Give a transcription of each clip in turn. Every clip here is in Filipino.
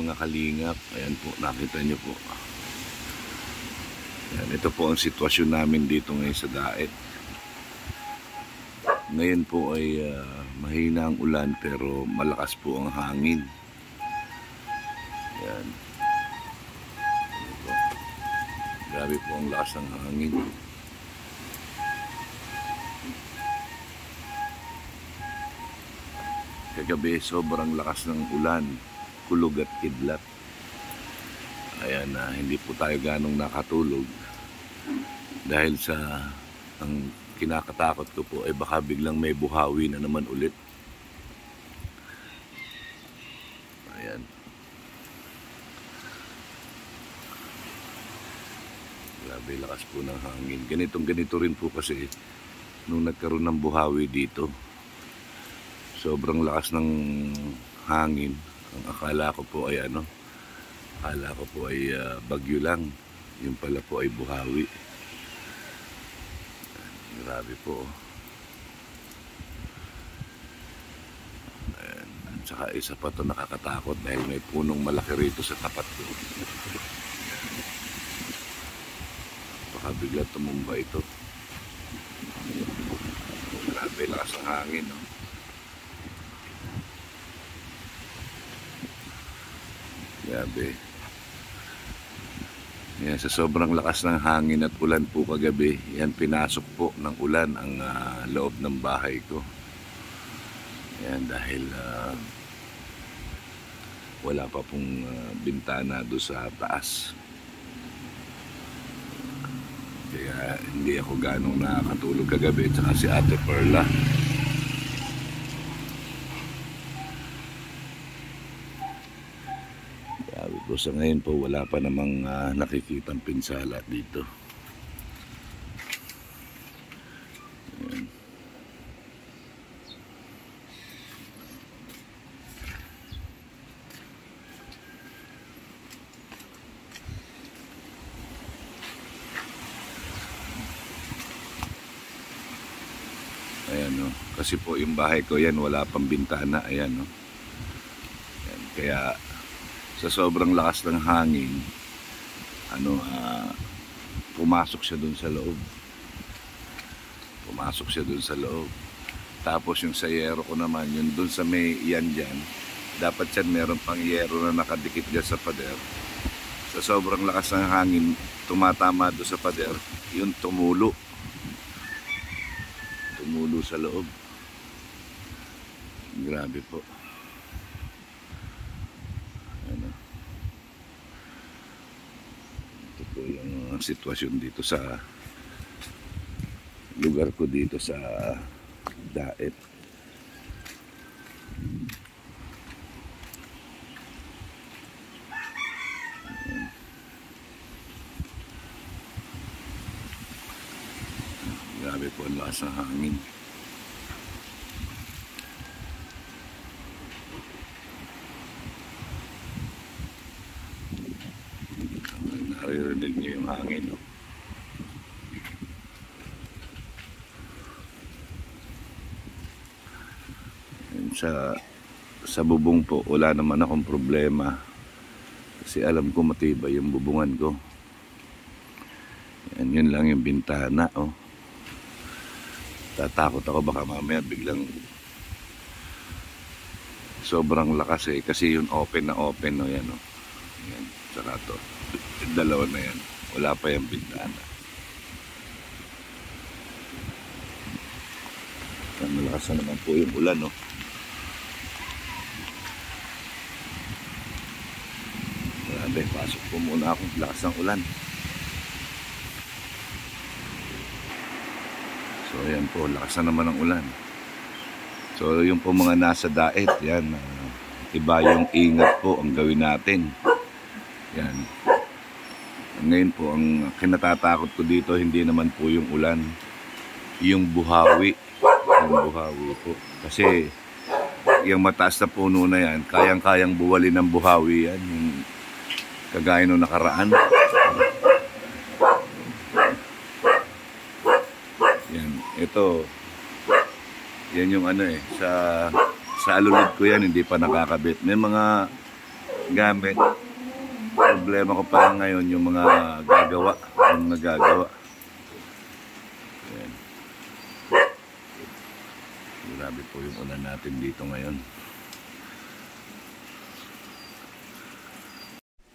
mga kalingap. Ayan po, nakita nyo po. Ayan, ito po ang sitwasyon namin dito ngayon sa Daet. Ngayon po ay mahina ang ulan pero malakas po ang hangin. Ayan. Ayan po. Grabe po ang lakas ng hangin. Kagabi sobrang lakas ng ulan, kulog at kidlat. Ayan, hindi po tayo ganong nakatulog dahil sa ang kinakatakot ko po ay baka biglang may buhawi na naman ulit. Ayan. Grabe lakas po ng hangin. Ganito rin po kasi nung nagkaroon ng buhawi dito. Sobrang lakas ng hangin. Ang akala ko po ay bagyo lang. Yung pala po ay buhawi. Grabe po. Ayan. At saka isa pa to nakakatakot dahil may punong malaki rito sa tapat ko. Baka bigla tumumba ito. Grabe lakas ng hangin, no? Grabe. Yan, sa sobrang lakas ng hangin at ulan po kagabi, yan pinasok po ng ulan ang loob ng bahay ko. Yan, dahil wala pa pong bintana doon sa taas. Kaya hindi ako ganong nakakatulog kagabi, tsaka si Ate Perla. So sa ngayon po wala pa namang nakikitang pinsala dito. Ayan, no? Kasi po yung bahay ko yan wala pang bintana. Ayan, no? Ayan, kaya sa sobrang lakas ng hangin, pumasok siya dun sa loob. Tapos yung sa yero ko naman, yun dun sa may yan dyan, dapat yan meron pang yero na nakadikit dyan sa pader. Sa sobrang lakas ng hangin, tumatama doon sa pader, yun tumulo sa loob. Grabe po. Yung sitwasyon dito sa lugar ko dito sa Daet. Grabe po ang lakas ng hangin. Naririnig niyo yung hangin, no? Sa bubong po wala naman akong problema kasi alam ko matibay yung bubungan ko. Yan, yun lang yung bintana, oh. Tatakot ako baka mamaya biglang sobrang lakas kasi yun open, no? Yan, oh. Yan, saka to dalawa na yan, wala pa yung bintana. Malakas na naman po yung ulan, no? Grabe, pasok po muna akong lakas ng ulan. So ayan po, lakas na naman ng ulan. So yung po mga nasa Daet, yan, iba yung ingat po ang gawin natin. Yan. Ngayon po, ang kinatatakot ko dito, hindi naman po yung ulan, yung buhawi. Yung buhawi po. Kasi yung mataas na puno na yan, kayang-kayang buwalin ng buhawi yan. Yung kagaya nung nakaraan. Yan, ito. Yan yung sa alulod ko yan, hindi pa nakakabit. May mga gamit. Problema ko pa lang ngayon yung mga gagawa. Yung nagagawa. Ayan. Grabe po yung ulan natin dito ngayon.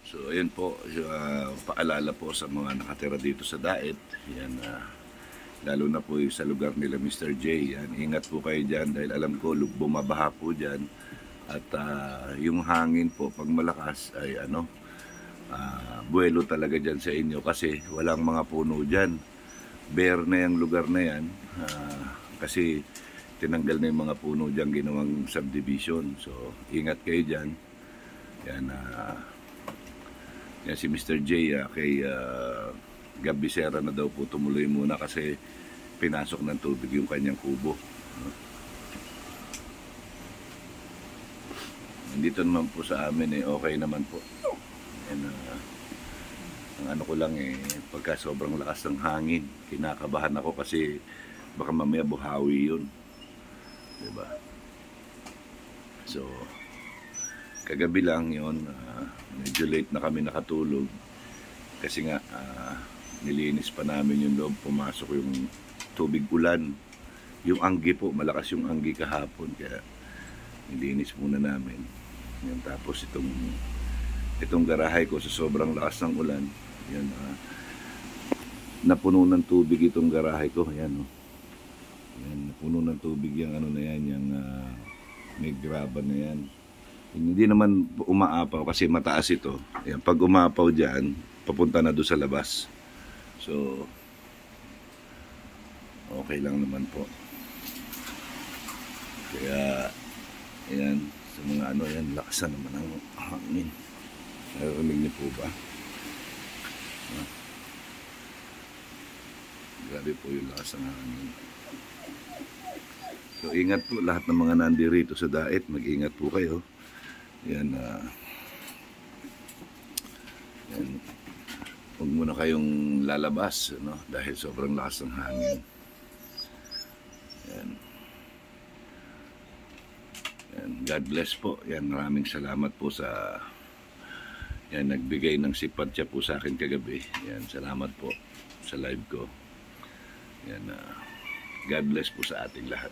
So ayun po, paalala po sa mga nakatira dito sa Daet. Yan, lalo na po yung sa lugar nila Mr. J. Yan, ingat po kayo dyan dahil alam ko bumabaha po dyan. At yung hangin po pag malakas ay buwelo talaga dyan sa inyo kasi walang mga puno dyan. Bare na yung lugar na yan kasi tinanggal na yung mga puno dyan, ginawang subdivision. So ingat kayo dyan. Yan, yan si Mr. J kay Gab Becerra na daw po tumuloy muna kasi pinasok ng tubig yung kanyang kubo. Dito naman po sa amin okay naman po. And, ang ano ko lang pagka sobrang lakas ng hangin, kinakabahan ako kasi baka mamaya buhawi yun. Diba? So, kagabi lang yun, medyo late na kami nakatulog kasi nga nilinis pa namin yung loob, pumasok yung tubig ulan, yung anggi po, malakas yung anggi kahapon kaya nilinis muna namin yan. Tapos itong garahe ko sa sobrang lakas ng ulan yan, napuno ng tubig itong garahe ko yan, yan, napuno ng tubig yung ano na yan, yung may graba na yan. Hindi naman umaapaw kasi mataas ito. Ayan, pag umaapaw dyan, papunta na doon sa labas. So, okay lang naman po. Kaya, ayan, sa mga yan, lakasan naman ang hangin. Narinig niyo po ba? Grabe po yung lakas ng hangin. So, ingat po lahat ng mga nandirito sa Daet. Mag-ingat po kayo. Yan, yan. Huwag muna kayong lalabas, dahil sobrang lakas ng hangin. Yan. Yan. God bless po. Yan, maraming salamat po sa yan, nagbigay ng sipatsya po sa akin kagabi. Yan, salamat po sa live ko. Yan, God bless po sa ating lahat.